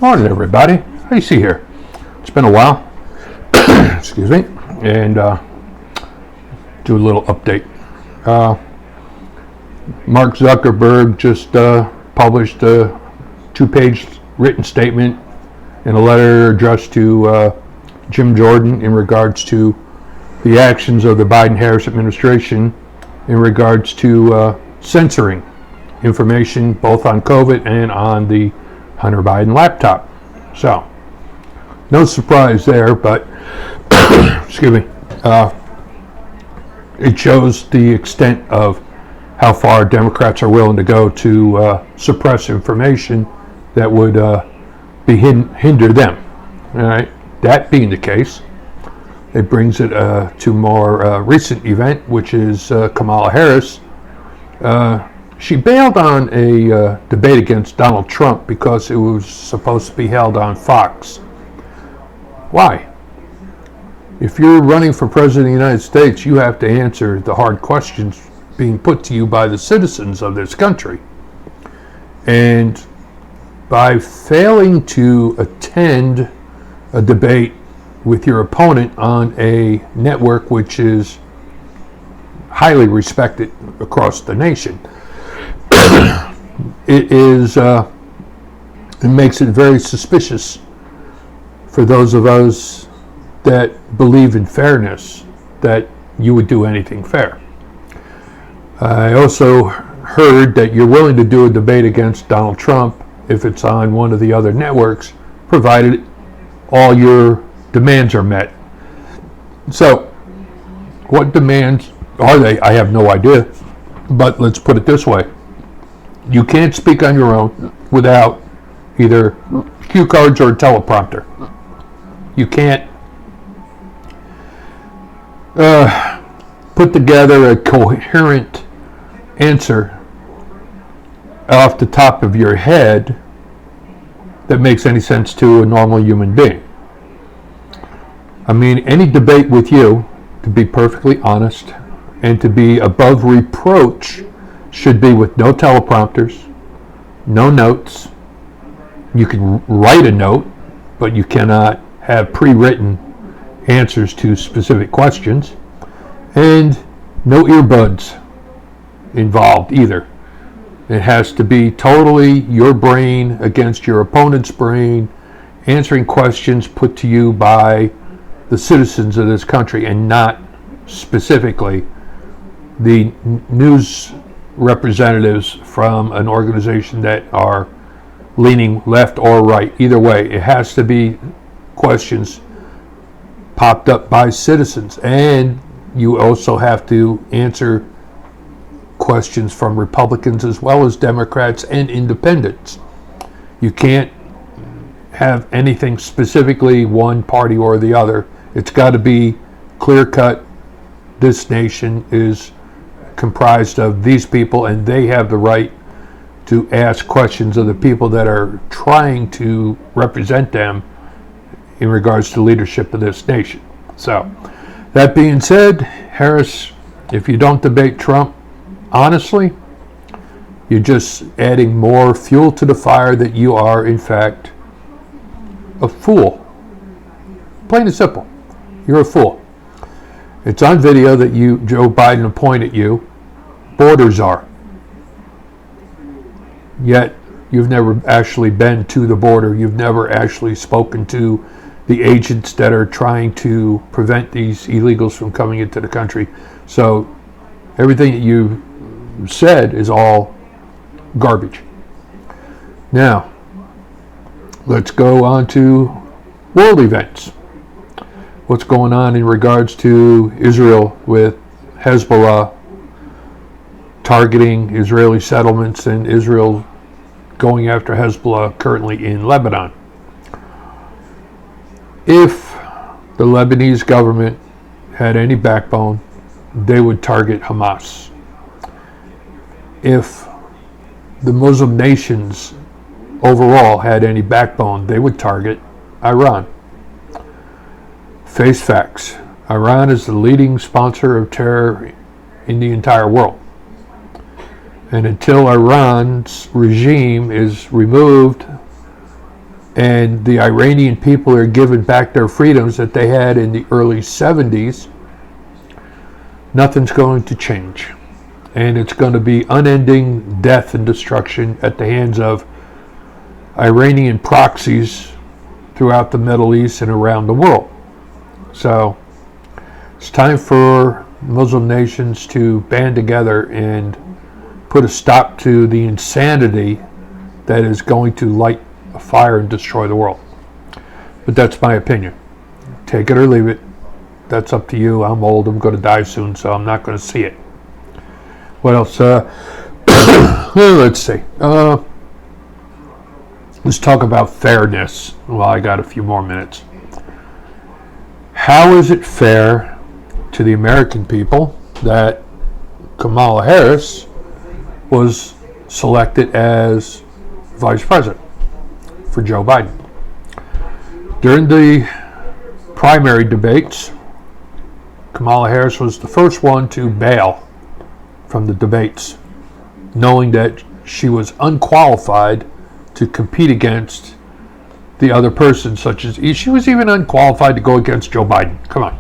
Morning, everybody. How you see here? It's been a while. Excuse me. And do a little update. Mark Zuckerberg just published a 2-page written statement in a letter addressed to Jim Jordan in regards to the actions of the Biden-Harris administration in regards to censoring information both on COVID and on the Hunter Biden laptop. So, no surprise there, but excuse me, it shows the extent of how far Democrats are willing to go to suppress information that would hinder them. All right. That being the case, it brings it to more recent event, which is Kamala Harris. She bailed on a debate against Donald Trump because it was supposed to be held on Fox. Why? If you're running for president of the United States, you have to answer the hard questions being put to you by the citizens of this country. And by failing to attend a debate with your opponent on a network which is highly respected across the nation, it makes it very suspicious for those of us that believe in fairness that you would do anything fair. I also heard that you're willing to do a debate against Donald Trump if it's on one of the other networks, provided all your demands are met. So, what demands are they? I have no idea. But let's put it this way. You can't speak on your own without either cue cards or a teleprompter. You can't put together a coherent answer off the top of your head that makes any sense to a normal human being. I mean, any debate with you, to be perfectly honest, and to be above reproach, should be with no teleprompters, no notes. You can write a note, but you cannot have pre-written answers to specific questions, and no earbuds involved either. It has to be totally your brain against your opponent's brain, answering questions put to you by the citizens of this country and not specifically the news representatives from an organization that are leaning left or right. Either way, it has to be questions popped up by citizens, and you also have to answer questions from Republicans as well as Democrats and independents. You can't have anything specifically one party or the other. It's got to be clear-cut. This nation is comprised of these people, and they have the right to ask questions of the people that are trying to represent them in regards to leadership of this nation. So, that being said, Harris, if you don't debate Trump, honestly, you're just adding more fuel to the fire that you are, in fact, a fool. Plain and simple. You're a fool. It's on video that Joe Biden appointed you border czar. Yet, you've never actually been to the border. You've never actually spoken to the agents that are trying to prevent these illegals from coming into the country. So, everything that you said is all garbage. Now, let's go on to world events. What's going on in regards to Israel with Hezbollah targeting Israeli settlements and Israel going after Hezbollah currently in Lebanon. If the Lebanese government had any backbone, they would target Hamas. If the Muslim nations overall had any backbone, they would target Iran. Face facts. Iran is the leading sponsor of terror in the entire world. And until Iran's regime is removed and the Iranian people are given back their freedoms that they had in the early 70s, nothing's going to change. And it's going to be unending death and destruction at the hands of Iranian proxies throughout the Middle East and around the world. So it's time for Muslim nations to band together and put a stop to the insanity that is going to light a fire and destroy the world. But that's my opinion. Take it or leave it. That's up to you. I'm old. I'm going to die soon, so I'm not going to see it. What else? Let's see. Let's talk about fairness. Well, I got a few more minutes. How is it fair to the American people that Kamala Harris was selected as vice president for Joe Biden? During the primary debates, Kamala Harris was the first one to bail from the debates, knowing that she was unqualified to compete against the other person, such as she was even unqualified to go against Joe Biden. Come on.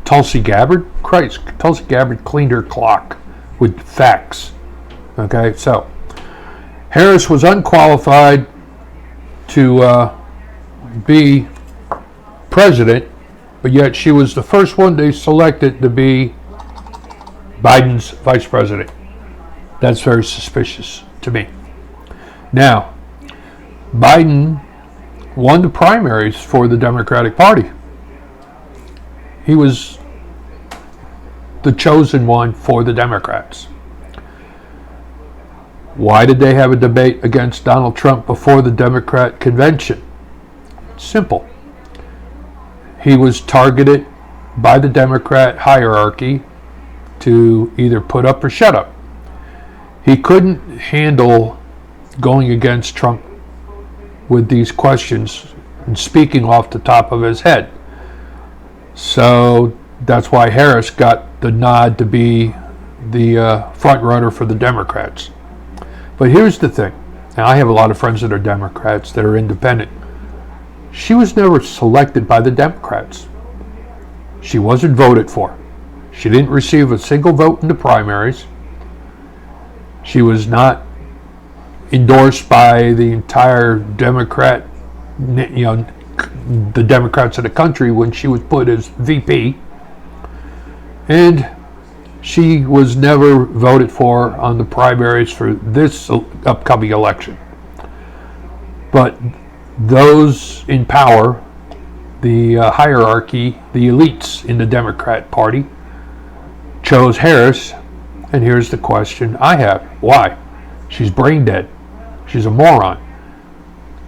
Tulsi Gabbard? Christ, Tulsi Gabbard cleaned her clock with facts. Okay, so Harris was unqualified to be president, but yet she was the first one they selected to be Biden's vice president. That's very suspicious to me. Now, Biden won the primaries for the Democratic Party. He was the chosen one for the Democrats. Why did they have a debate against Donald Trump before the Democrat convention? Simple. He was targeted by the Democrat hierarchy to either put up or shut up. He couldn't handle going against Trump with these questions and speaking off the top of his head. So that's why Harris got the nod to be the front runner for the Democrats. But here's the thing. Now, I have a lot of friends that are Democrats, that are independent. She was never selected by the Democrats. She wasn't voted for. She didn't receive a single vote in the primaries. She was not endorsed by the entire Democrat, the Democrats of the country when she was put as VP. And she was never voted for on the primaries for this upcoming election. But those in power, the hierarchy, the elites in the Democrat Party, chose Harris. And here's the question I have. Why? She's brain dead. She's a moron.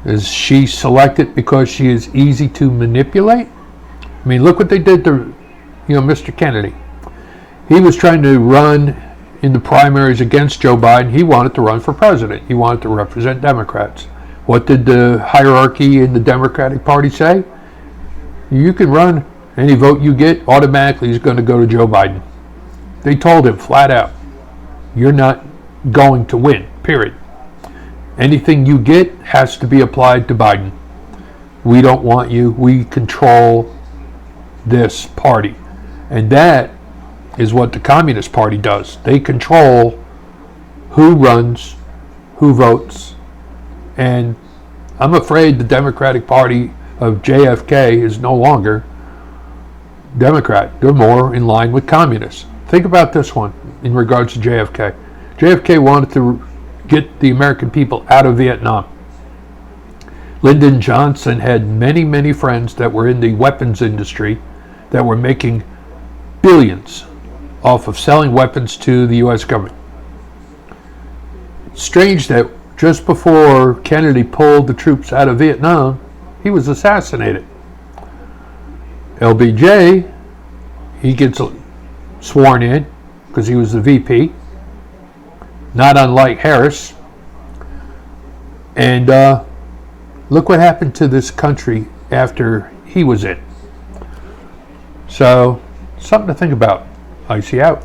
Is she selected because she is easy to manipulate? I mean, look what they did to, Mr. Kennedy. He was trying to run in the primaries against Joe Biden. He wanted to run for president. He wanted to represent Democrats. What did the hierarchy in the Democratic Party say? You can run. Any vote you get automatically is going to go to Joe Biden. They told him flat out, you're not going to win, period. Anything you get has to be applied to Biden. We don't want you. We control this party. And that is what the Communist Party does. They control who runs, who votes. And I'm afraid the Democratic Party of JFK is no longer Democrat. They're more in line with communists. Think about this one in regards to JFK. JFK wanted to get the American people out of Vietnam. Lyndon Johnson had many, many friends that were in the weapons industry that were making billions off of selling weapons to the U.S. government. Strange that just before Kennedy pulled the troops out of Vietnam, he was assassinated. LBJ, he gets sworn in because he was the VP, not unlike Harris. And look what happened to this country after he was in. So, something to think about. Icy out.